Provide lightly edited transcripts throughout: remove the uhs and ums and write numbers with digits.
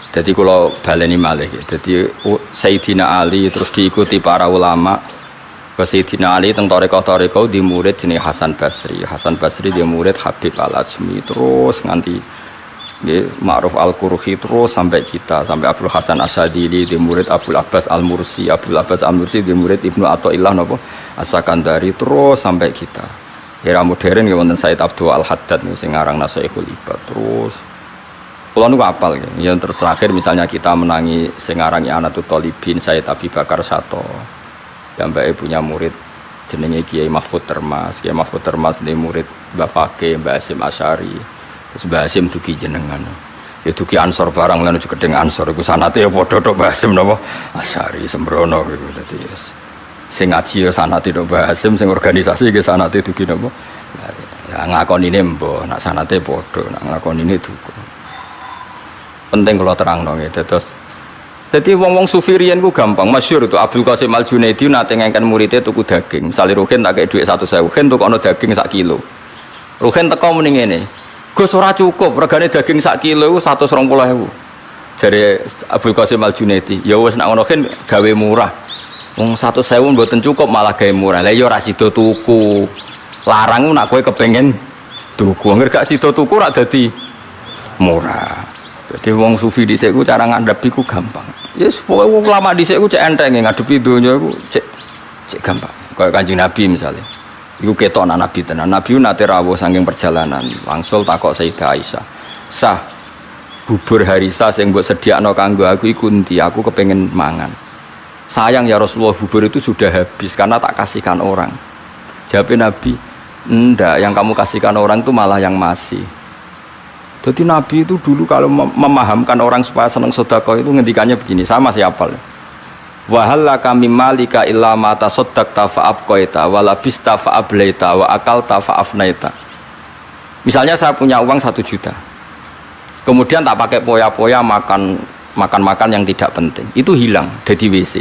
Jadi kalau baleni malih, jadi Sayyidina Ali terus diikuti para ulama. Ke Sayyidina Ali teng toreko di murid jenis Hasan Basri. Hasan Basri dia murid Habib Al-Ajmi terus nganti Ma'ruf Al-Qurhi terus sampai kita, sampai Abdul Hasan Asyadili di murid Abdul Abbas Al-Mursi. Abdul Abbas Al-Mursi di murid Ibnu Athaillah napa As-Sakandari terus sampai kita. Era modern ya wonten Said Abdul Al-Haddad niku sing aran Nasaihul Ibad terus. Kalau nu apal ya, yang terus terakhir misalnya kita menangi sengarangi Anatut Thalibin Said Abi Bakar Sato, yang mbak punya murid jenenge Kiai Mahfud Termas. Kiai Mahfud Termas ini murid Mbak Fakih, Mbak Hasim Asyari, terus Mbak Hasim dugi jenengan. Ya dugi Ansor barang lan juga dengan Ansor iku sanate ya padha tok Mbak Hasim napa Asyari sembrono iku dadi sing ngaji ya sanate tok Mbak Hasim, sing organisasi ke sanate dugi napa. Ya ngakonine mbah, nak sanate padha, nak ngakonine duga. Penting kalau terang dong ya, terus jadi wong sufi riyen ku gampang, masyhur itu Abdul Qasim Al Junaidi nate ngengken muridnya tuku daging, misalnya Ruhin tak kayak duit 1.000, Ruhin tuku ono daging 1 kilo, Ruhin teko muni ngene, Gus ora cukup, regane daging 1 kilo 120.000, jare Abdul Qasim Al Junaidi, ya wis nek ngono Ruhin gawe murah, wong 100.000 mboten cukup malah gawe murah, lah ya ora sida tuku, larang nak kowe kepengin tuku, anggere gak sida tuku ora dadi murah. Jadi wong sufi dhisik ku cara ngadhepi ku gampang. Ya yes, pokoke wong ulama dhisik ku cek enteng ngadepi donya iku cek gampang. Kayak Kanjeng Nabi misalnya. Iku ketok anak Nabi tenan. Nabi nate rawuh saking perjalanan, wangsul takok Sayyidah Aisyah. Sah bubur harisa sing mbok sediakno kanggo aku iku endi? Aku kepengin mangan. Sayang ya Rasulullah, bubur itu sudah habis karena tak kasihkan orang. Jawab Nabi, "Enggak, yang kamu kasihkan orang itu malah yang masih." Jadi Nabi itu dulu kalau memahamkan orang supaya senang sedekah itu ngendikannya begini, sama siapa? Wa halaka mimmalika illa ma tasaddaqta fa abqaita wa labista fa ablaita wa akalta fa afnaita. Misalnya saya punya uang 1 juta. Kemudian tak pakai poya-poya makan yang tidak penting. Itu hilang dari WC.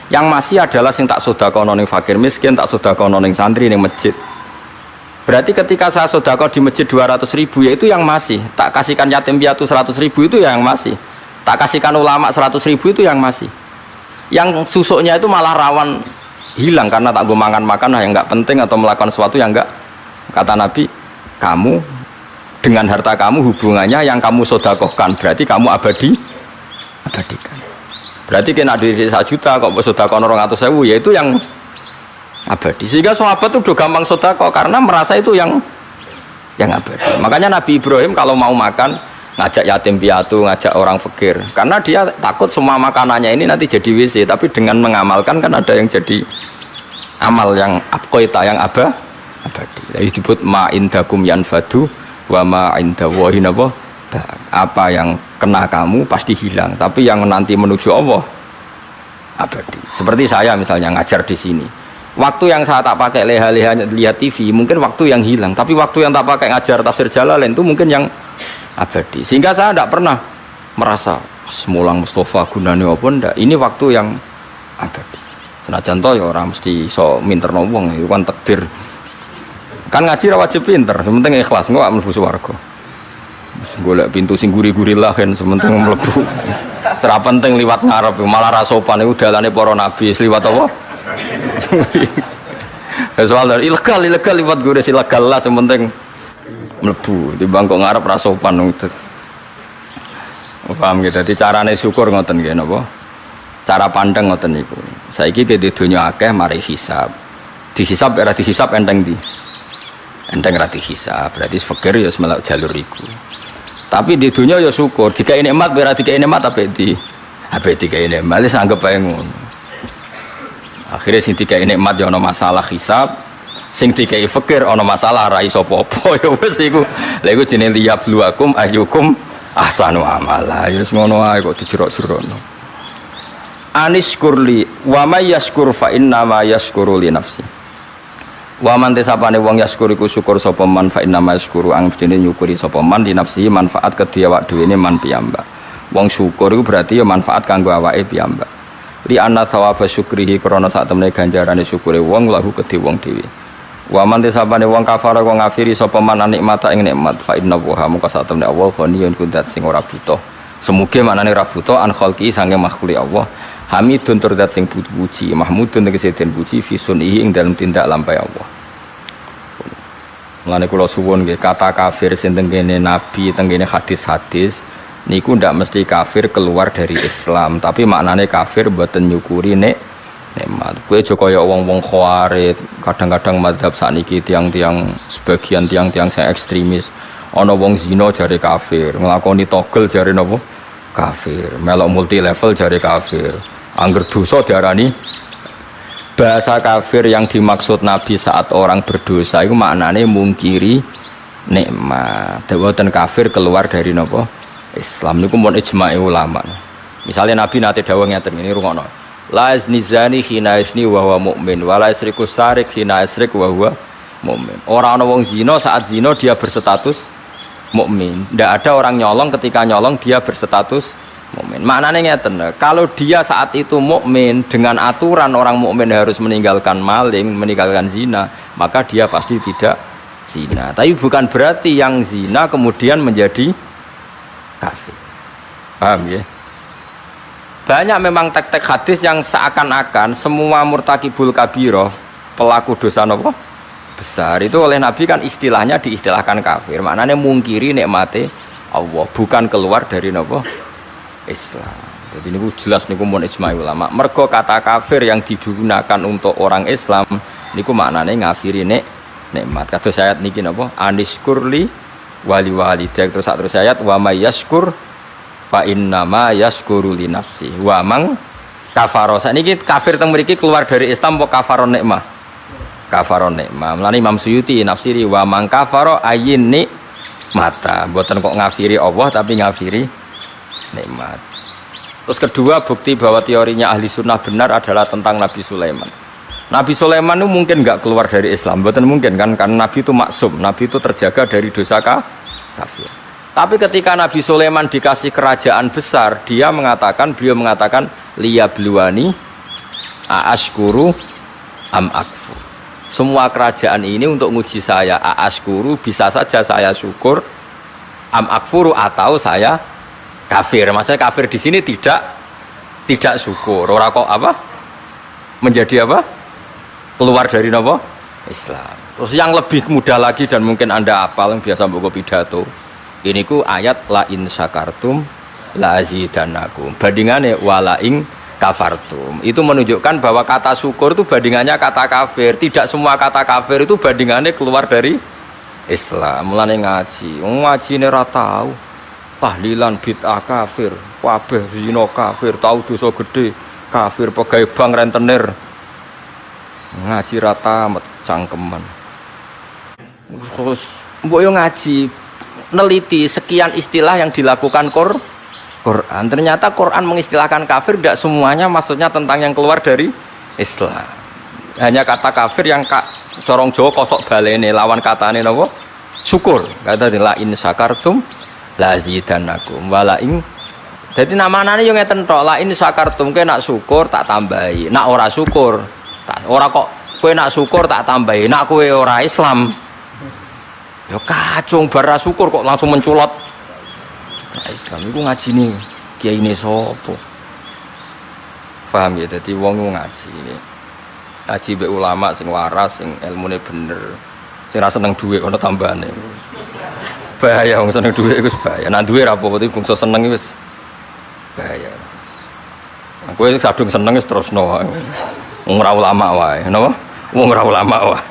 Yang masih adalah sing tak sedekahno ning fakir miskin, tak sedekahno ning santri ning masjid. Berarti ketika saya sedekah di masjid 200.000 ya itu yang masih, tak kasihkan yatim piatu 100.000 itu yang masih, tak kasihkan ulama 100.000 itu yang masih. Yang susuknya itu malah rawan hilang karena tak gue makan yang nggak penting atau melakukan sesuatu yang enggak. Kata Nabi, kamu dengan harta kamu hubungannya yang kamu sedekahkan berarti kamu abadikan. Berarti kena duit 1 juta kok sedekah 200.000 ya itu yang abadi. Sehingga sahabat itu udah gampang sedekah karena merasa itu yang abadi. Makanya Nabi Ibrahim kalau mau makan ngajak yatim piatu, ngajak orang fakir karena dia takut semua makanannya ini nanti jadi WC, tapi dengan mengamalkan kan ada yang jadi amal yang abqaita, yang abadi. Itu disebut ma indakum yanfadu wa ma indallahi apa yang kena kamu pasti hilang, tapi yang nanti menuju Allah abadi. Seperti saya misalnya ngajar di sini. Waktu yang saya tak pakai leha-leha lihat TV mungkin waktu yang hilang, tapi waktu yang tak pakai ngajar tafsir Jalalain itu mungkin yang abadi. Sehingga saya tidak pernah merasa semulang Mustafa gunane apa ndak. Ini waktu yang abadi. Senajan to ya orang mesti iso minterno wong, itu kan takdir. Kan ngaji ra wajib pinter, sementing ikhlas engko mlebu swarga. Golek pintu sing guri-guri lah kan sementing mlebu. Ora penting liwat ngarep, malah ra sopan iku dalane para nabi liwat apa? Soal dari ilegal liwat gue udah ilegal lah, sementing melebu di bangkok ngarep rasopan itu. Paham gitu. Jadi carane syukur ngoten nggih napa? Cara pandang ngoten niku. Saiki ke dunya akeh mari hisab. Dihisab ora dihisab enteng di. Enteng ra dihisab, berarti fakir ya melok jalur iku. Tapi di dunia ya syukur, dikai nikmat ora dikai nikmat apa dikai nikmat wis anggap ae ngono. Akhirnya sing dikai nikmat ya ana masalah hisab, sing dikai fakir ana masalah ra iso apa-apa ya wis iku. Lha iku jenenge liyabluwakum ayyukum ahsanu amala. Ya wis ngono ae kok dijerok-jerokno. Anis kurli wa may yashkur fa inna ma yashkuru li nafsi. Wa man tesapane wong yaskuriku syukur sapa man fa inna ma yashkuru ang mestine nyukuri sapa man li nafsi manfaat kedhi awak dhewe man piyambak. Wong syukur iku berarti ya manfaat kanggo awake piyambak. Li anna thawaba syukrihi krana sak temene ganjarane syukure wong lahu kedhi wong dhewe. Wa man tesapane wong kafara wong ngafiri sapa man nikmata ing nikmat fa inna wa muka sak temene Allah ghaniyun kudat sing ora butuh Semuge maknane ra buta an khalqi sange makhluk Allah. Hamidun tur zat sing puji, mahmudun tegese den puji fi sunihi ing dalem tindak lampahe Allah. Mulane kula suwun nggih kata kafir sing tengene nabi, tengene hadis-hadis niku ndak mesti kafir keluar dari Islam, tapi maknane kafir mboten nyukuri nikmat. Kowe aja kaya wong-wong khawarij, kadang-kadang mazhab sakniki tiang-tiang sebagian tiang-tiang sing ekstremis. Ana wong zina jare kafir, nglakoni togel jare napa? Kafir. Melok multi level jare kafir. Angger dosa diarani bahasa kafir yang dimaksud Nabi saat orang berdosa itu maknane mungkiri nikmat. Dawuhan kafir keluar dari napa? Islam niku mun ijma'i ulama. Misalnya Nabi nate dawuh ngeten ini rungokno. La yazni zani hina yazni wa huwa mu'min wa la yasriku sarik hina yasrik wa huwa mu'min. Ora ana wong zina saat zina dia berstatus mukmin. Ndak ada orang nyolong ketika nyolong dia berstatus mukmin. Maknane ngeten, kalau dia saat itu mukmin dengan aturan orang mukmin harus meninggalkan maling, meninggalkan zina, maka dia pasti tidak zina. Tapi bukan berarti yang zina kemudian menjadi kafir. Paham ya? Banyak memang tek-tek hadis yang seakan-akan semua murtakibul kabiroh, pelaku dosa apa? Besar itu oleh Nabi kan istilahnya diistilahkan kafir. Maknanya mungkiri nikmate Allah, bukan keluar dari apa? Islam. Jadi ini jelas niku mun ijma' ulama. Mergo kata kafir yang digunakan untuk orang Islam niku maknane ngafiri nikmat. Kados ayat niki napa? Aniskurli wali walidak terus ayat wa may yaskur fa innama yaskuru li nafsi. Wa mang kafaro. Saniki kafir teng mriki keluar dari Islam apa kafaron nikmah? Kafaron nikmah. Mulane Imam Suyuti nafsiri wa mang kafaro ayin nikmata. Mboten kok ngafiri Allah tapi ngafiri nikmat. Terus kedua bukti bahwa teorinya ahli sunnah benar adalah tentang Nabi Sulaiman. Nabi Sulaiman itu mungkin nggak keluar dari Islam, betul mungkin kan? Karena Nabi itu maksum, Nabi itu terjaga dari dosa kafir. Tapi ketika Nabi Sulaiman dikasih kerajaan besar, beliau mengatakan liyabluwani aashkuru am akfur. Semua kerajaan ini untuk nguji saya, aashkuru bisa saja saya syukur, am akfuru atau saya kafir. Maksudnya kafir di sini tidak syukur. Ora kok apa? Menjadi apa? Keluar dari apa? Islam. Terus yang lebih mudah lagi dan mungkin Anda hafal yang biasa mbok pidato. Ini ku ayat la in syakartum la azidannakum. Bandingannya wala in kafartum. Itu menunjukkan bahwa kata syukur itu bandingannya kata kafir. Tidak semua kata kafir itu bandingannya keluar dari Islam. Mulane ngaji ini ora tahu. Tahlilan bid'ah kafir, kabeh zina kafir, tahu dosa gede kafir, pegawai bank rentenir ngaji rata cangkeman. Terus mbok yo ngaji neliti sekian istilah yang dilakukan Quran. Ternyata Quran mengistilahkan kafir tidak semuanya maksudnya tentang yang keluar dari Islam. Hanya kata kafir yang corong Jawa kosok balene lawan katane napa? Syukur. Kata la in syakartum la zidannakum wala ing. Dadi namanane yo ngeten tok, la in syakartum kowe nak syukur tak tambahi, nak ora syukur tak ora kok kowe nak syukur tak tambahi, nak kowe ora Islam yo kacung bar syukur kok langsung menculot. Nah, Islam iku ngajine kiyaine sapa? Paham ya, dadi wong ngaji mbek ulama sing waras, sing ilmune bener, sing ra seneng dhuwit ana tambane. Bahaya wong seneng dhuwit iku bahaya. Nek duwe ra apa-apa iki bangsa seneng wis bahaya. Kowe sadung seneng wis terusno wae. Wong ora ulama wae, napa? Wong ora ulama wae.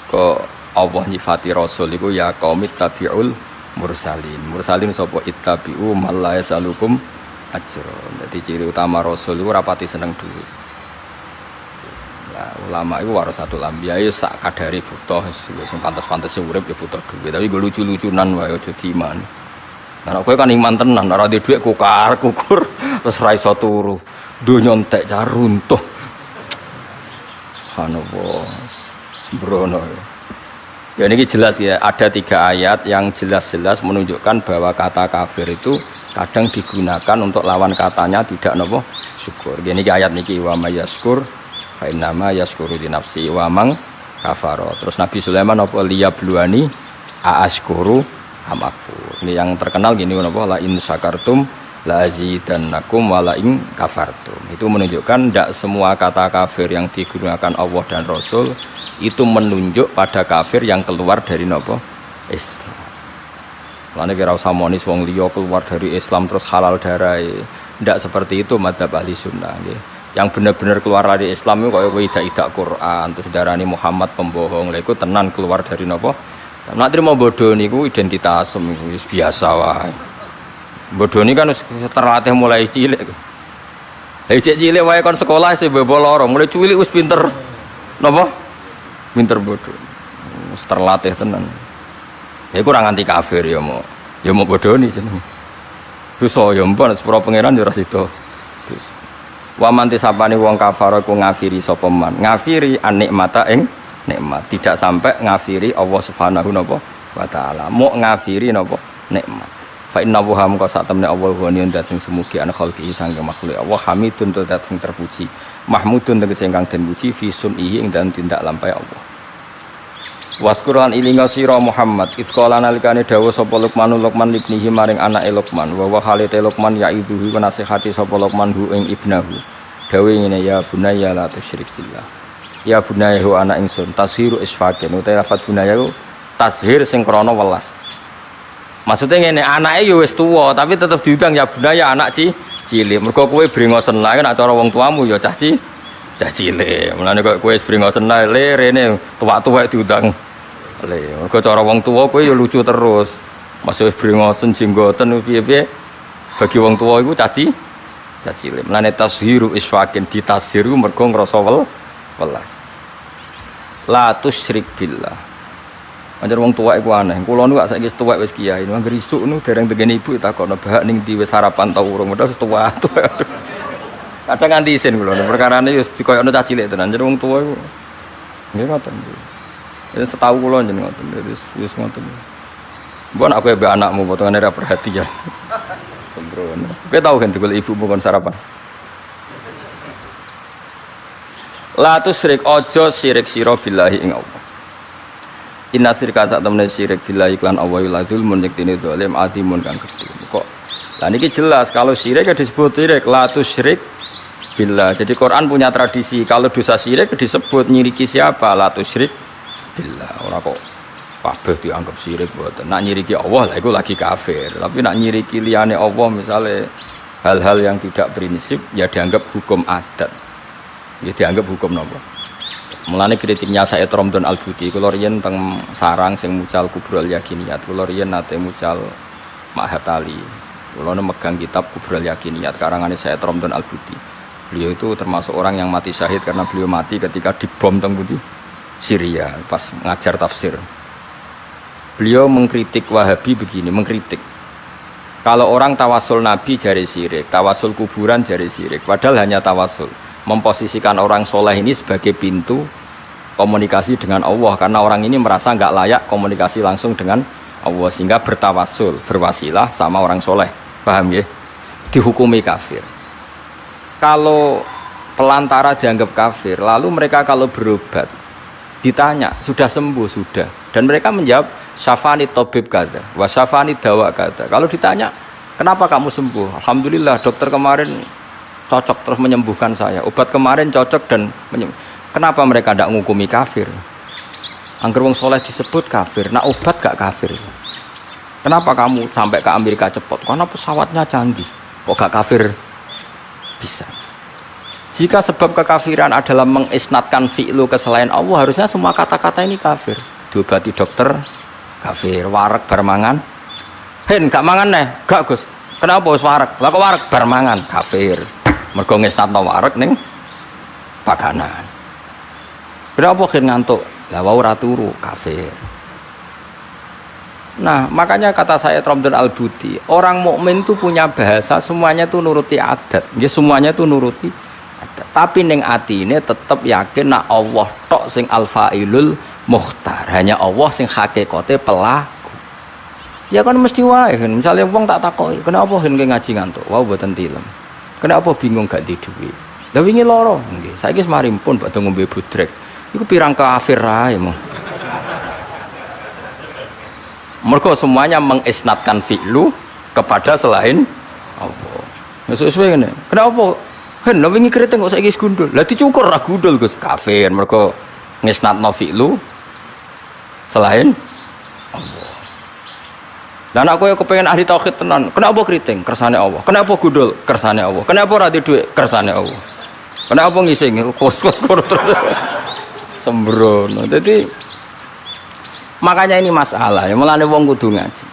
Kok Allah nyifati rasul iku ya qaumit tabiul mursalin. Mursalin sapa ittabi'u mal la yasalukum ajra. Dadi ciri utama rasul iku ora pati seneng dhuwit. Ulama itu warasatul anbiya ya sak kadare butuh sing pantes-pantese urip ya butuh duit, tapi go lucu-lucunan wae aja diiman. Nah kowe kan iman tenan ora duwe dhuwit kukur terus ra iso turu. Donya entek car runtuh. Subhanallah. Sembrono. Ya ini jelas ya, ada 3 ayat yang jelas-jelas menunjukkan bahwa kata kafir itu kadang digunakan untuk lawan katanya tidak napa syukur. Ini ayat niki wa mayaskur fa innama yaskuru li nafsi wa mang kafaro. Terus Nabi Sulaiman apa liyabluwani aashkuru makfur. Ini yang terkenal gini napa la in syakartum la azidannakum wa la in kafartum. Itu menunjukkan tidak semua kata kafir yang digunakan Allah dan Rasul itu menunjuk pada kafir yang keluar dari napa Islam. Lane kira usah monis wong liya keluar dari Islam terus halal darah. Tidak seperti itu madzhab ahli sunnah nggih. Yang benar-benar keluar dari Islam itu kaya kowe idak Quran terus darani Muhammad pembohong. Lha iku tenan keluar dari napa? Nek trimo bodho niku identitas wis biasa wae. Bodho ni kan terlatih mulai cilik. Lah cilik wae kon sekolah sing bebo loro, mulai cilik wis pinter. Napa? Pinter bodho. Wis terlatih tenan. Ya kurang anti kafir ya mau bodoni jeneng. Dosa ya mpun sepuro pangeran ya ora sida. Wa man tisapane wong kafir ku ngafiri sapa man. Ngafiri an-nikmata ing nikmat, tidak sampai ngafiri Allah Subhanahu wa taala. Mau ngafiri napa nikmat. Fa inna wa ham ka sak temne Allah ghaniyun dat sing semugi an khalqi sangge makhluk Allah hamidun dat sing terpuji. Mahmudun tegese ingkang den puji fi sun'ihi ing dalem tindak lampahe Allah. Waskuran ilinga sira Muhammad ifqala nalikane dawuh sapa Luqman ibnihi maring anake Luqman wa halite Luqman yaiduhu wa nasihati sapa Luqman hu ing ibnahu dawuh ngene ya bunayya la tusyrik billah ya bunayya hu anak ingsun tashiru isfaqin utawa lafat bunayya ku tashir sing krana welas maksudnya ngene anake ya wis tuwa tapi tetep diundang ya bunayya anak cilik mergo kowe brengosen lae nek cara wong tuamu ya cah cilik mulane kok kowe brengosen lae rene tuwa-tuwa diundang le mergo cara wong tuwa kowe ya lucu terus masih brengosen jenggoten piye-piye bagi wong tuwa iku caci cilik mulane tashiru isfaqin ditashiru mergo ngrasa welas la tusyrik billah anjir wong tuwa iku aneh kula nu saiki tuwek wis kiai nang isuk nu dereng tegene ibu takokno bahak ning ndi wis sarapan ta urung padahal tuwa kadang nganti isin kula perkarane wis dikoyokno cah cilik tenan anjir wong tuwa iku nggih ngoten ya setahu kula jeneng ngoten wis ngoten mbon aku ya anakmu potongane ra perhatian sembrono kowe tau kan digolek ibumu kon sarapan la tusyrik aja syirik sira billahi ing Allah inna syirka sak temene syirik billahi lan Allah la zulmun yektine zalim azimun kang gedhe kok lah niki jelas kalau syirik disebut syirik la tusyrik billah jadi Quran punya tradisi kalau dosa syirik disebut nyiriki siapa la tusyrik billah ora kok kabeh dianggap syirik mboten nak nyiriki Allah lah iku lagi kafir tapi nak nyiriki liyane Allah misalnya hal-hal yang tidak prinsip ya dianggap hukum adat ya dianggap hukum napa mulane kritiknya Said Romdon Al-Buti kula riyen teng sarang sing mucal Kubrul Yakiniyat kula riyen nate mucal Mahatali kula megang kitab Kubrul Yakiniyat karangane Said Romdon Al-Buti beliau itu termasuk orang yang mati syahid karena beliau mati ketika dibom teng pundi Syria pas ngajar tafsir beliau mengkritik Wahabi begini mengkritik kalau orang tawasul Nabi jari syirik tawasul kuburan jari syirik padahal hanya tawasul memposisikan orang soleh ini sebagai pintu komunikasi dengan Allah karena orang ini merasa nggak layak komunikasi langsung dengan Allah sehingga bertawasul berwasilah sama orang soleh paham ya dihukumi kafir kalau pelantara dianggap kafir lalu mereka kalau berobat ditanya sudah sembuh sudah dan mereka menjawab syafani tabib kata wa syafani dawa kata kalau ditanya kenapa kamu sembuh alhamdulillah dokter kemarin cocok terus menyembuhkan saya obat kemarin cocok dan kenapa mereka tidak menghukumi kafir angger wong soleh disebut kafir nah obat gak kafir kenapa kamu sampai ke Amerika cepat karena pesawatnya canggih kok gak kafir bisa jika sebab kekafiran adalah mengisnatkan fi'lu ke selain Allah harusnya semua kata-kata ini kafir diobati dokter kafir wareg bermangan hen gak mangan nih gak Gus kenapa wis wareg lah kok wareg bermangan kafir mergo ngesnatno wareg ning pakanan. Berapa khin ngantuk? Lah wau ora turu kafir. Nah, makanya kata saya Romdon Al-Buti, orang mukmin itu punya bahasa semuanya itu nuruti adat. Ya semuanya itu nuruti adat. Tapi ning atine tetep yakin nak Allah tok sing al-fa'ilul mukhtar. Hanya Allah sing hakikate pelaku. Ya kan mesti wae kan. Misale wong tak takoki, kenapa hen ngaji ngantuk? Wau mboten tilem. Kenapa bingung gak di duit? Lah wingi loro nggih. Saiki wis marimpun badhe ngombe budrek. Iku pirang kafir ae mong. Mergo semuanya mengisnatkan fi'lu kepada selain Allah. Sesuai ngene. Kenapa? Kan lha wingi kriting kok saiki gundul. Lah dicukur ra gundul Gus. Kafir mergo ngisnatno fi'lu selain Allah. Dan aku yang kepengen ahli tauhid tenan. Kenapa keriting? Kersane Allah. Kenapa gundul? Kersane Allah. Kenapa ora di dhuwit? Kersane Allah. Kenapa ngising? Kos-kos terus. Sembrono. Jadi makanya ini masalah. Mulane wong kudu ngaji.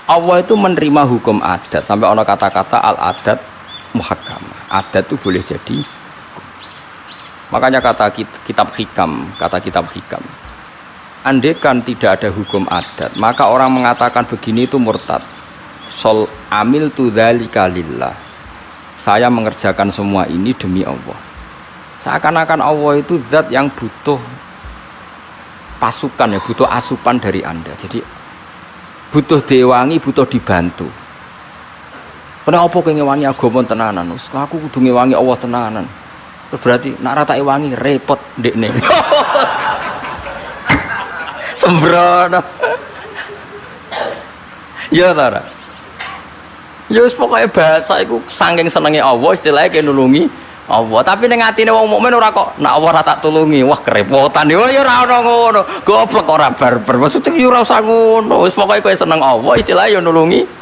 Allah itu menerima hukum adat sampai ana kata-kata al adat muhakkamah. Adat itu boleh jadi. Makanya kata kitab hikam, andaikan tidak ada hukum adat, maka orang mengatakan begini itu murtad. Sol amil tu dzalika lillah. Saya mengerjakan semua ini demi Allah. Seakan-akan Allah itu zat yang butuh pasukan ya, butuh asupan dari Anda. Jadi butuh diwangi, butuh dibantu. Kenapa kowe ngewangi agama tenanan? Aku kudu ngewangi Allah tenanan. Berarti nak rata wangi repot ndekne. Sembrono. Ya ta. Ya wis pokoke bahasa iku saking senenge Allah istilahnya ke nulungi Allah. Tapi ning atine wong mukmin ora kok nak Allah ora tak tulungi. Wah kerepotan. Ya ora ono ngono. Goblok ora barbar. Maksudnya ya ora usah ngono. Wis pokoke kowe seneng Allah istilahnya ya nulungi.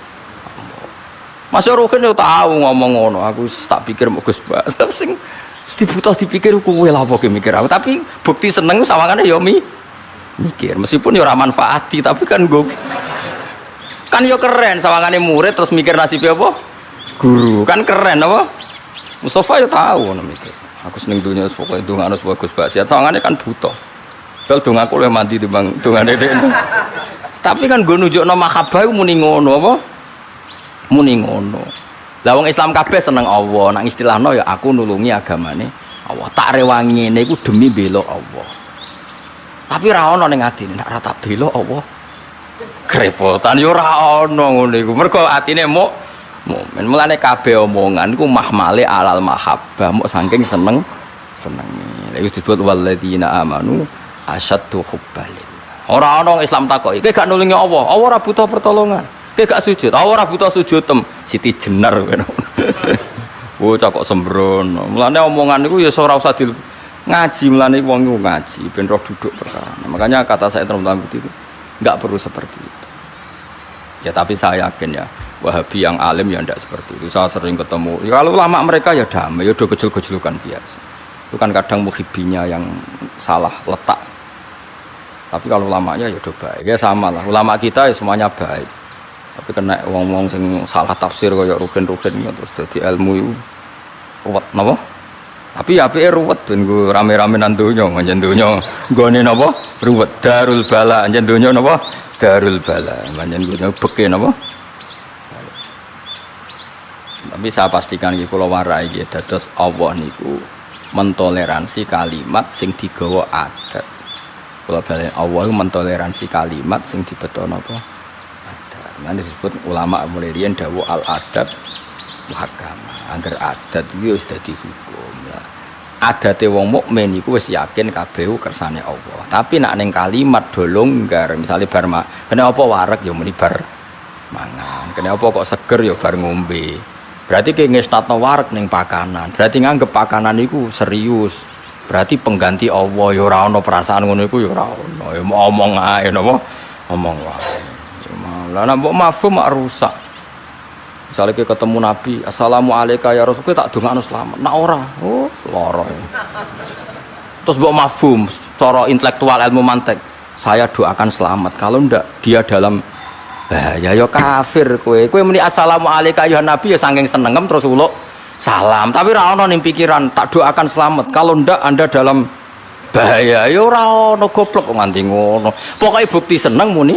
Mas Ruhin yo tahu ngomong ngono. Aku tak pikir mau Gus Mbak. Sing dibutuh dipikir kowe lha apa ki mikir aku. Tapi bukti seneng sawangane yo mikir. Meskipun yo ora manfaati tapi kan gue kan yo keren sawangane murid terus mikir nasibnya apa guru kan keren apa Mustafa yo tahu ngono mikir aku seneng dunia pokoke ndongano Gus Mbak sawangane kan butuh bel dong aku luwih mandi timbang dongane dhek tapi kan gue nunjukno mahabbah muni ngono apa muni ngono. Lah wong Islam kabeh seneng Allah, nang istilahno ya aku nulungi agamane Allah. Tak rewangi ngene iku demi bela Allah. Tapi ra ono ning atine nek ra tak bela Allah. Kerepotan ya ora ono ngono iku. Mergo atine mukmin. Mulane kabeh omongan iku mahmale alal mahabbah, mok saking senenge. Lha iku disebut walladzina amanu asyaddu hubbalillah. Ora ono Islam takoki, kowe gak nulungi Allah. Allah ora butuh pertolongan. Kowe gak sujud, ora butuh sujud Siti Jenar ngono. Bocah kok sembrono. Mulane omongan niku ya ora usah ngaji, mulane wong iku ngaji ben roh duduk perkara. Makanya kata saya terutama itu enggak perlu seperti itu. Ya tapi saya yakin ya Wahabi yang alim ya enggak seperti itu. Saya sering ketemu. Ya kalau ulama mereka ya damai, ya udah kecil-kecilukan biasa. Itu kan kadang muhibbinya yang salah letak. Tapi kalau ulamanya ya udah baik. Ya sama lah. Ulama kita ya semuanya baik. Tapi kena wong-wong sing salah tafsir kaya rugen-rugen terus dadi ilmu iku ruwet napa? Tapi apike ruwet ben go rame-rame nang donya, njen donya nggone napa? Ruwet darul bala, njen donya napa? Darul bala. Njen donya beke napa? Tapi saya pastikan iki kula warai iki dados Allah niku mentoleransi kalimat sing digawa adat. Kula balen Allah mentoleransi kalimat sing dibetono apa? Nanti disebut ulama mulai riyen dawuh al adab muhakkamah. Angger adat iki wis dadi hukum lah. Adate wong mukmin iku wis yakin kabeh kersane Allah. Tapi nek ning kalimat do longgar, misale bar kena apa wareg ya muni bar mangan. Kena apa kok seger ya bar ngombe. Berarti ki ngestatno wareg ning pakanan. Berarti nganggep pakanan iku serius. Berarti pengganti Allah ya ora ana perasaan ngono iku ya ora ana. Ya omong ae napa? Omong wae. Lah nek mbok mafhum mak rusak. Misale kowe ketemu Nabi, "Assalamualaikum ya Rasul," tak dongakno selamat. Nek ora, oh, lara. Terus mbok mafhum cara intelektual ilmu mantek, saya doakan selamat. Kalau ndak dia dalam bahaya ya kafir kowe. Kowe muni assalamualaikum ya Nabi ya saking senengem terus uluk salam. Tapi ora ono ning pikiran tak doakan selamat. Kalau ndak Anda dalam bahaya ya ora ono goblok kok nganti ngono. Pokoke bukti seneng muni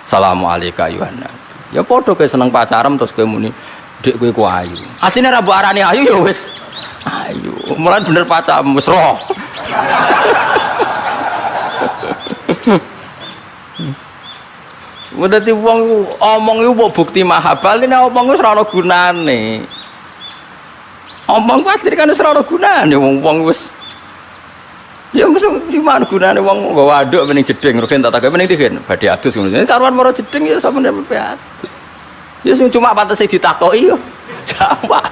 assalamualaikum ya Nabi. Ya padha kowe seneng pacaran terus kowe muni dik kowe ku ayu. Asline ra mbok arani ayu ya wis ayu. Mulane bener pacaran wis roh. Dadi wong omong iku bukti mahabbah, nek omong wis ora ana gunane. Omong pasti kan wis ora ana gunane wong wis ya Gimana gunane wong nggawa waduk mending jeding rugen tak takok mending digen badhe adus ngono. Karuan maro jeding ya sampeyan pepe. Ya sing cuma pantes ditakoki yo. Jawab.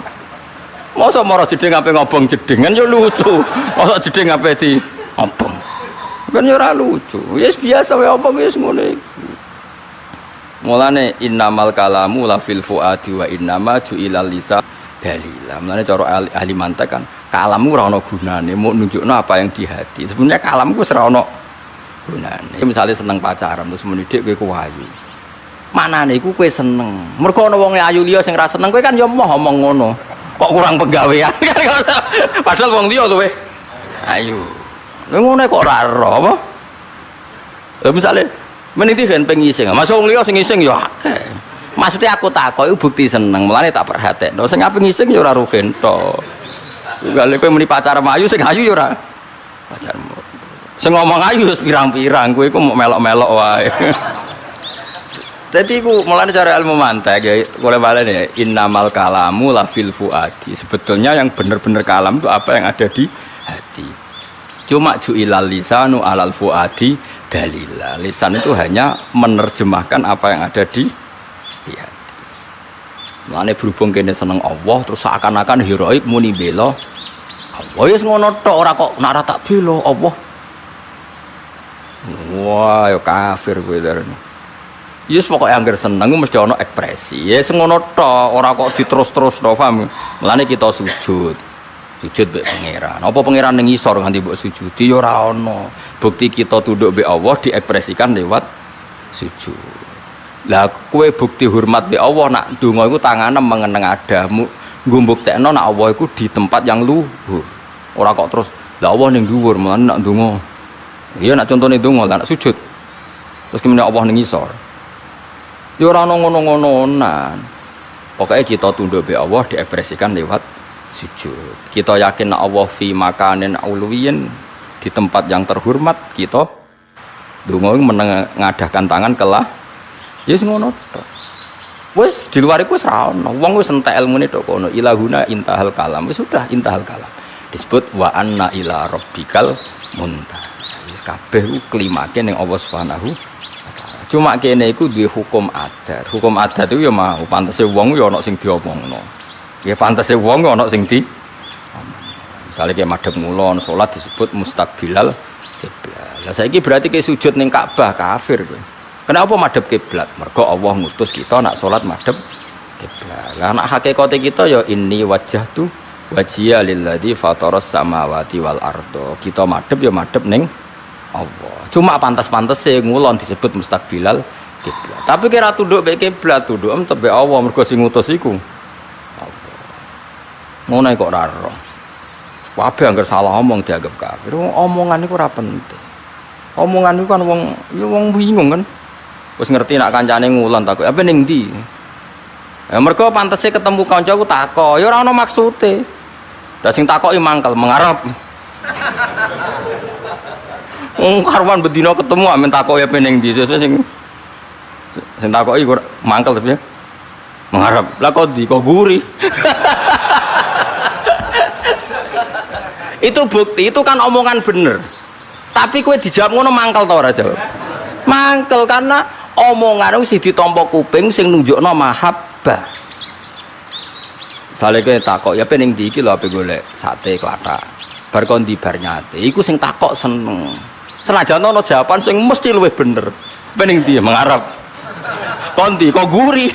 Masa maro jeding ape ngobong jeding kan yo lucu. Masa jeding ape di obong. Kan yo ora lucu. Wis biasa wae obong wis ngono iku. Mulane innamal kalamu la fil fuadi wa innama ju'ilal lisan dalila. Mulane cara ahli mantek kan kalammu ora ana gunane, mau nunjukno apa yang di hati. Sebenarnya kalamku wis ora ana gunane. Misale seneng pacaran terus muni dik kowe ayu. Manane iku kowe seneng. Mergo ana wong ayu liya sing ra seneng kowe kan ya moh omong ngono. Kok kurang penggawean. Padahal wong liya luwe ayu. Lha ngono kok ora ero apa? Lha misale meniti kan pengising. Mas wong liya sing ngising ya akeh. Maksudnya aku takok iku bukti seneng. Mulane tak perhatekno. Sing ape ngising ya ora rugen to. Gale kowe muni pacar ayu sing ayu ya ora pacarmu. Sing ngomong ayu wis pirang-pirang kowe iku mau melok-melok wae. Dadi iku mulane cara ilmu mantek ya oleh balen ya innamal kalamu la fil fuadi. Sebetulnya yang benar-benar kalam itu apa yang ada di hati. Cuma ju'ilal lisanu alal fuadi dalila. Lisan itu hanya menerjemahkan apa yang ada di hati. Mulane berhubung kene seneng Allah terus seakan-akan heroik muni bela Allah wis ngono tok ora kok nek ora tak bela Allah. Wah, yo kafir kowe darane. Yes pokoke angger seneng mesti ana ekspresi. Ya ngono tok ora kok diterus-terus to, paham. Mulane kita sujud. Sujud mbek pangeran. Apa pangeran ning isor nganti mbok sujudi ya ora ana. Bukti kita tunduk mbek Allah diekspresikan lewat sujud. Lah kowe bukti hormat be Allah nak donga iku tangane mengeneng adamu nggo mbuktekno nak Allah iku di tempat yang luhur. Ora kok terus lah Allah ning dhuwur mulane nak donga. Iya nak contone donga lah nak sujud. Terus kemene Allah ning isor. Ya ora ono ngono-ngononan. Pokoke kita tunduk be Allah diekspresikan lewat sujud. Kita yakin nak Allah fi makanin auluwiyin di tempat yang terhormat kita donga menengadahkan tangan kelah. Ya yes, ngono tok. Wis di luar iku wis ra ono. Wong wis entek ilmune tok kono. Ilahuna intahal kalam. Wis sudah intahal kalam. Disebut wa anna ila rabbikal muntaha. Wis kabeh ku klimake ning Allah Subhanahu wa taala. Cuma kene iku duwe hukum adat. Hukum adat itu ya mau pantese wong ya ana sing diomongno. Ya pantese wong ya ana sing di misale ki madhep ngulon salat disebut mustaqbilal kiblat. Lah saiki berarti ki sujud ning Ka'bah kafir kowe. Kenapa madhep kiblat? Mergo Allah ngutus kita nak salat madhep kiblat. Lah nak hakikate kita ya inni wajjahtu wajhiya lilladzi fataras samawati wal ardo. Kita madhep ya madhep ning Allah. Cuma pantas-pantese ngulon disebut mustaqbilal kiblat. Tapi kira tunduk mek kiblat, tunduk entep Allah mergo sing ngutus iku Allah. Ngono kok ora ero. Kabeh anggar salah omong dianggap kafir. Omongan iku ora penting. Omongan iku kan wong bingung kan. Wis ngerti nak kancane ngulon takok apa ning ndi ya mergo pantese ketemu kanca ku takok ya ora ana maksude lah sing takoki mangkel mengarep wong karwan bedina ketemu amen takoki apa ning ndi sing takoki mangkel tapi mengarep lah kok ndi kok guri itu bukti itu kan omongan bener tapi kowe dijawab ngono mangkel ta ora jawab mangkel karena omongan sing ditampa kuping sing nunjukno mahabbah. Sale kowe takok ya pening ndi iki lho ape golek sate klathak. Bar kon ndi bar nyate. Iku sing takok seneng. Senajan ana jawaban sing mesti luwih bener. Pening ndi mengarep. Kon ndi kok guri.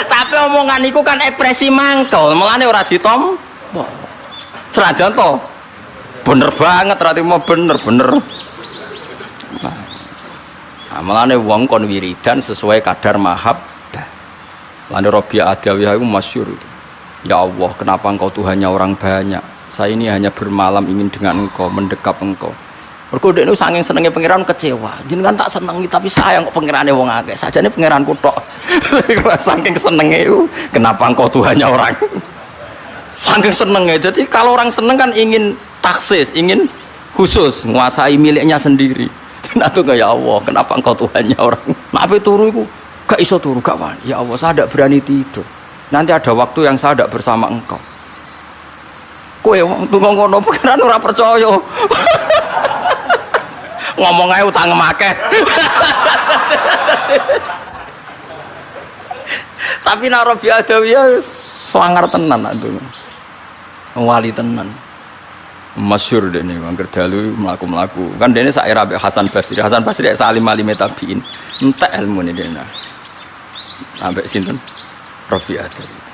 Tapi omongan iku kan ekspresi mangkel, mulane ora ditampa. Senajan to bener banget ra bener. Nah, mulane wong kon wiridan sesuai kadar mahabbah. Lan Rabi'ah Adawiyah itu masyhur. Ya Allah, kenapa engkau Tuhannya orang banyak? Saya ini hanya bermalam ingin dengan engkau, mendekap engkau. Mergo dekne saking senenge pangeran kecewa. Jenengan tak senengi tapi sayang kok pangerane wong akeh. Sajane pangeranku tok. Saking senenge itu, kenapa engkau Tuhannya orang? Saking senenge. Jadi kalau orang seneng kan ingin taksis, ingin khusus, menguasai miliknya sendiri. Nah tuh ya Allah, kenapa engkau Tuhannya orang? Nah apa turu itu? Gak iso turu, gak wani. Ya Allah, saya tidak berani tidur. Nanti ada waktu yang saya tidak bersama engkau. Kowe wong tunggu ngono pengiran ora percaya. ngomong ae utang akeh. Tapi nek Rabi Adawiyah slangar tenan nak ndonga. Wali tenan. Masyhur dene angger dalu mlaku-mlaku. Kan dene sak era Hasan Basri. Hasan Basri sak alim-alim tabiin. Entek ilmune dene. Ambek sinten? Rabi Adawiyah.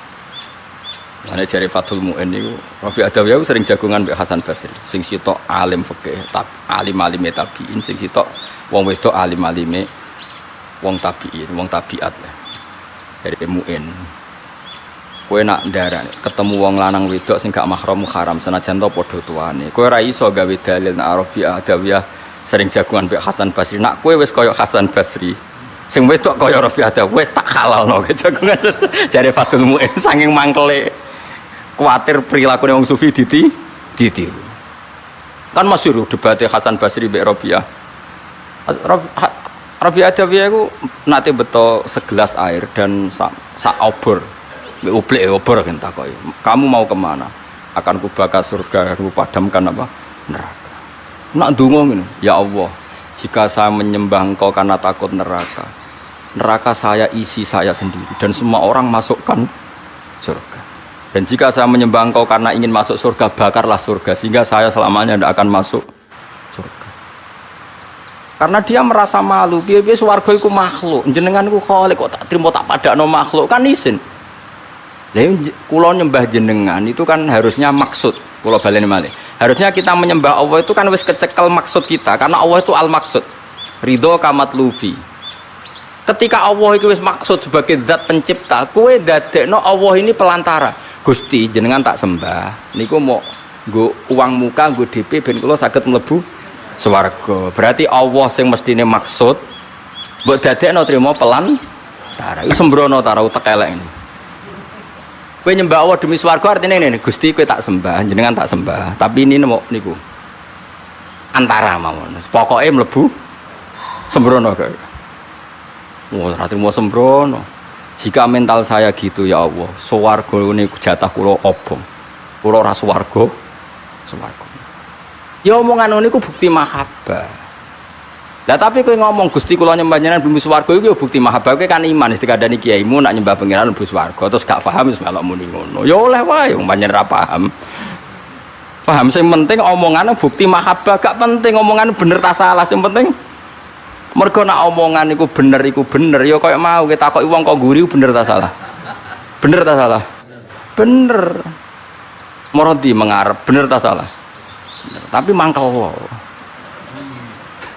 Mane jare Fathul Mu'in niku Rabi Adawiyah sering jagongan mbek Hasan Basri. Sing sitok alim fikih, alim-alim tabiin, sing sitok wong wedok alim-alime wong tabiin, wong tabiat lah. Dari Mu'in. Kowe nak ndarani ketemu wong lanang wedok sing gak mahram haram senajan to padha tuane. Kowe ora iso gawe dalil nek Rabi Adawiyah sering jagongan mbek Hasan Basri. Nak kowe wis kaya Hasan Basri. Sing wedok kaya Rabi Adawiyah wis tak halalno jagongan jare Fathul Mu'in saking mangkele. Kuatir perilaku wong sufi ditiru. Kan masyhur debate Hasan Basri mbek Rabi'ah. Rabi Adawiyah iku nate beto segelas air dan sak obor. Mbek ublek obor kan takoki. Kamu mau kemana? Akan kubakar surga, ku padamkan apa? Neraka. Nak ndonga ngene, ya Allah, jika saya menyembah Engkau karena takut neraka, neraka saya isi saya sendiri dan semua orang masukkan surga. Dan jika saya menyembah Engkau karena ingin masuk surga, bakarlah surga sehingga saya selamanya tidak akan masuk surga. Karena dia merasa malu, piye-piye swarga iku makhluk, jenengan iku khalik kok tak trimo tak padakno makhluk kan isin. Lah kula nyembah jenengan itu kan harusnya maksud, kula baleni malih. Harusnya kita menyembah Allah itu kan wis kecekel maksud kita karena Allah itu al-maksud. Ridho kamatlubi. Ketika Allah itu wis maksud sebagai zat pencipta, kowe dadekno Allah ini pelantara. Gusti jenengan tak sembah niku mau nggo uang muka nggo DP ben kula saged mlebu swarga. Berarti Allah sing mestine maksud mbok dadekno trimo pelantara. Iku sembrono ta ora utek elek ini. Kowe nyembah Allah demi swarga artine ngene, Gusti kowe tak sembah, jenengan tak sembah. Tapi ini niku antara mawon. Pokoke mlebu sembrono kae. Wah, ora trimo sembrono. Jika mental saya gitu ya Allah, swarga ini jatah kula obong. Kula ora swarga. Ya omongan niku bukti mahabbah. Lah tapi kowe ngomong Gusti kula nyembah jenengan bumi swarga iku ya bukti mahabbah. Kowe kan iman wis dikandani kiaimu nak nyembah pangeran bumi swarga terus gak paham wis melok muni ngono. Ya oleh wae wong panjen ra paham. Paham sing penting omongane bukti mahabbah, gak penting omongane bener ta salah, sing penting mergo nak omongan iku bener ya kaya mau kita takoki wong kok nguri bener ta salah? Bener ta salah? Bener. Morodi mengarep bener ta salah? Bener. Tapi mangkel wae.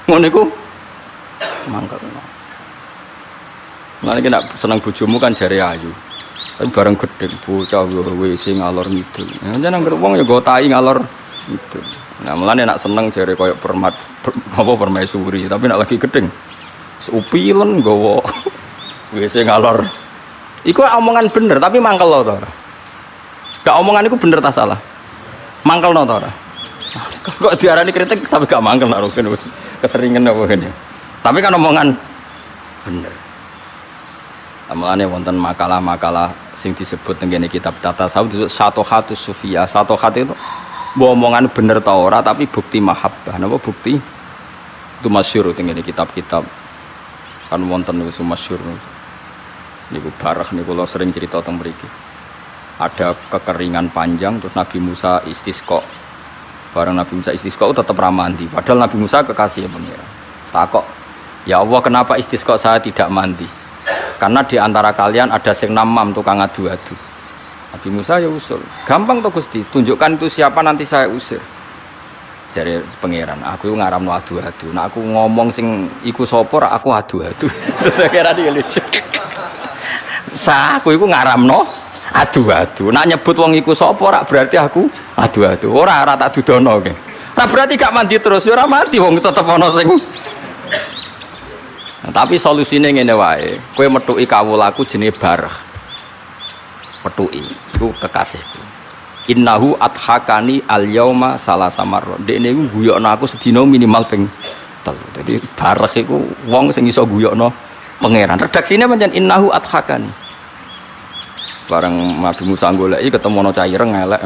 Ngono iku mangkel. Lah nek nak seneng bojomu kan jare ayu. Tapi bareng gedhe bocah WC ngalor ngidul. Ya nang wong ya go tai ngalor ngidul. Nah mulane nak seneng jare koyo permaisuri, tapi nak lagi gedeng upilen nggawa WC ngalor. Iku omongan bener tapi mangkel to ora? Gak omongan iku bener ta salah? Mangkelno to ora? Kok diarani kritik tapi gak mangkel nak rugen wis keseringan apa ngene. Tapi kan omongan bener. Mulane wonten makalah-makalah sing disebut ngene kitab Tata Sawuf disebut Satohatus Sufiyah. Satohat itu omongan bener ta ora tapi bukti mahabbah. Napa bukti? Itu masyhur teng ngene kitab-kitab. Kan wonten niku masyhur. Niku barah niku kula sering cerita teng mriki. Ada kekeringan panjang terus Nabi Musa istisqa. Bareng Nabi Musa istisqa tetap ramandi. Padahal Nabi Musa kekasih pengira. Takok, "Ya Allah, kenapa istisqa saya tidak mandi?" Karena di antara kalian ada sing namam tukang adu-adu. Nabi Musa ya usul, gampang toh Gusti, tunjukkan itu siapa nanti saya usir. Jadi pangeran, aku ngaramno adu-adu. Nah aku ngomong sing iku sapa aku adu-adu. Kira dia lucu. Aku iku ngaramno adu-adu. Nak nyebut wong iku sapa berarti aku adu-adu. Ora tak dudono ke. Nah berarti gak mandi terus, ora mati wong tetep ana sing. Nah, tapi solusine ngene wae, kowe methuki kawulaku jenenge barah. Methuki iku kekasihku. Innahu adhakani al-yauma salasa marra. Dekne iku guyokno aku sedina minimal ping 3. Dadi barah iku wong sing iso guyokno pangeran. Redaksine pancen innahu adhakani. Bareng Nabi Musa goleki ketemu ana cah ireng elek.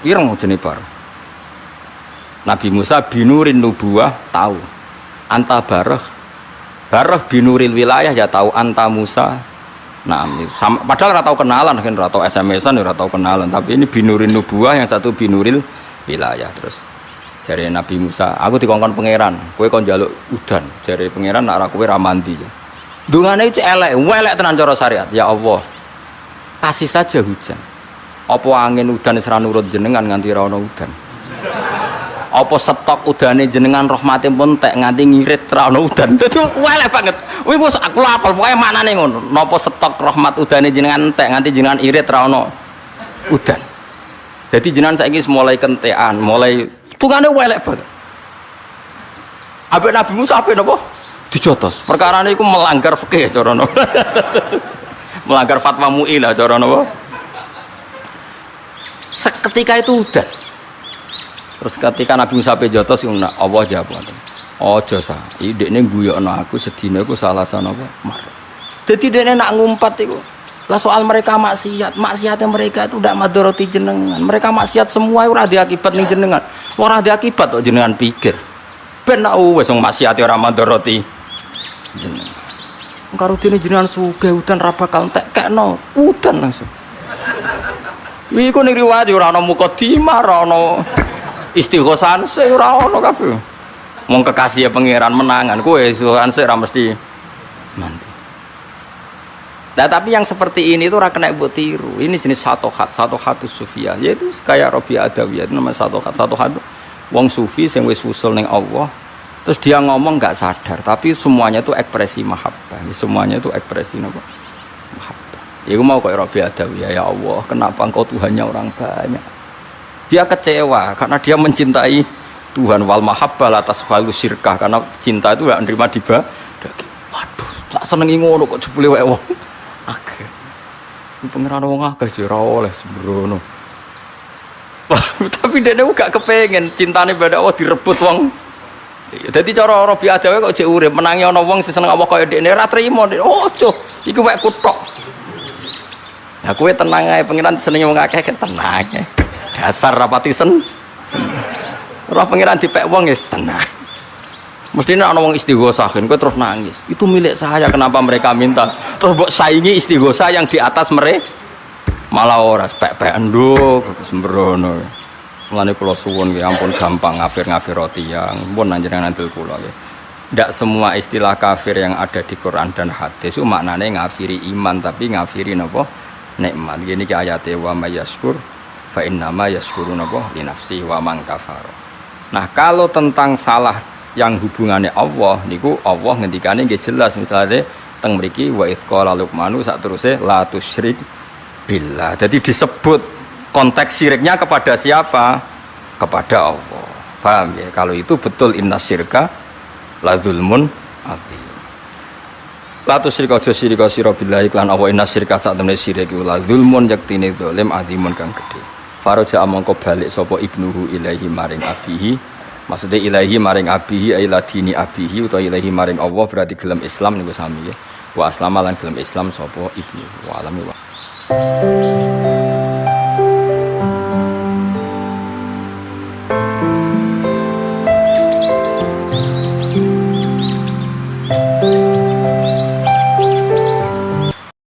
Ireng jenenge barah. Nabi Musa binurin nubuwah tahu. anta barah binuril wilayah ya tahu anta Musa. Nah, padahal ora tau kenalan kan, ora tau SMS-an, ora tau kenalan, tapi ini binurin nubuah, yang satu binuril wilayah. Terus jare Nabi Musa, aku dikongkon pangeran, kowe kon njaluk udan. Jare pangeran nek ora kowe ra mandi. Dungane itu elek tenan cara syariat. Ya Allah, kasih saja hujan. Apa angin udan wis ra nurut jenengan nganti ra ono udan? Apa stok udane jenengan rahmate pun tek nganti ngirit ra ono udan? Dadi elek banget. Kuwi aku apal pokoke maknane ngono. Napa stok rahmat udane jenengan tek nganti jenengan irit ra ono udan? Jadi jenengan saiki mulai kentekan, mulai tungane elek banget. Ambek Nabi Musa ape napa? Dijotos. Perkarane iku melanggar fikih cara napa? Melanggar fatwa MUI lah cara napa? Seketika itu udan. Terus ketika Nabi Musa pe jotos ngono, Allah jawab. Aja sa, iki dekne guyokno aku sedina iku salah sanapa? Mar. Dadi dekne nak ngumpat iku. Lah soal mereka maksiatnya mereka itu ndak madharati jenengan. Mereka maksiat semua ora ada akibat ning jenengan. Ora ada akibat kok jenengan pikir. Ben nak wis wong maksiate ora madharati jenengan. Karo dene jenengan sugih udan ra bakal entek kekno udan langsung. Iku ning riwayat ora ana mukadimah, ora ana istighosan, ora ana kabeh. Wong kekasih pangeran menangan kowe istighosan ora mesti mandi. Nah, tapi yang seperti ini itu ora kena mbok tiru. Ini jenis satohatus sufiyah. Yaitu kayak Rabi Adawiyah, itu namanya satohat. Wong sufi sing wis usul ning Allah, terus dia ngomong enggak sadar, tapi semuanya itu ekspresi mahabbah. Semuanya itu ekspresi apa? Mahabbah. Iku mau kayak Rabi Adawiyah, ya Allah, kenapa engkau Tuhannya orang banyak? Dia kecewa karena dia mencintai Tuhan, wal mahabbah atas balu syirkah, karena cinta itu enggak nerima dibagi. Waduh, tak senengi ngono kok jebule wae wong. Akeh. Pengiran wong akeh jare oleh sembrono. Tapi dene gak kepengen cintane pada Allah direbut wong. Dadi cara Rabi Adawe kok jek urip menangi ana wong sing seneng Allah kaya dekne ora trimo. Ojo, iku wek kutok. Nah kowe tenang ae pengiran senenge wong akeh tenang ae. Dasar rapati ora pengiran dipek wong wis tenang. Mestinya ana wong istighosah kan kowe terus nangis. Itu milik saya, kenapa mereka minta? Terus mbok saingi istighosah yang di atas mereka. Malah ora spek-pekan nduk sembrono. Mulane kula suwun nggih ampun gampang ngafir-ngafiroti yang pun njenengan andel kula nggih. Ndak semua istilah kafir yang ada di Quran dan hadis itu maknane ngafiri iman, tapi ngafiri napa? Nikmat. Gini ki ayate wa mayyaskur fa innama yaskuru napa li nafsi wa man kafara. Nah, kalau tentang salah yang hubungannya Allah niku Allah ngendikane nggih jelas, misalnya teng mriki wa idz qala luqmanu sak teruse la tusyrik billah. Jadi disebut konteks syiriknya kepada siapa? Kepada Allah. Paham ya? Kalau itu betul innas syirka la zulmun azim. La tusyrik aja syirik sira billahi lan Allah, innas syirka sak temene syirik la zulmun yaktine zalim azimun kang gedhe. Faraja amangka balik sapa ibnuhu ilaihi maring abihi. Maksudnya ilahi maring abihi ila dini abihi utawa ilahi maring Allah berarti gelem Islam niku sami ya. Wa aslama lan gelem Islam sapa ibnu wa alami wa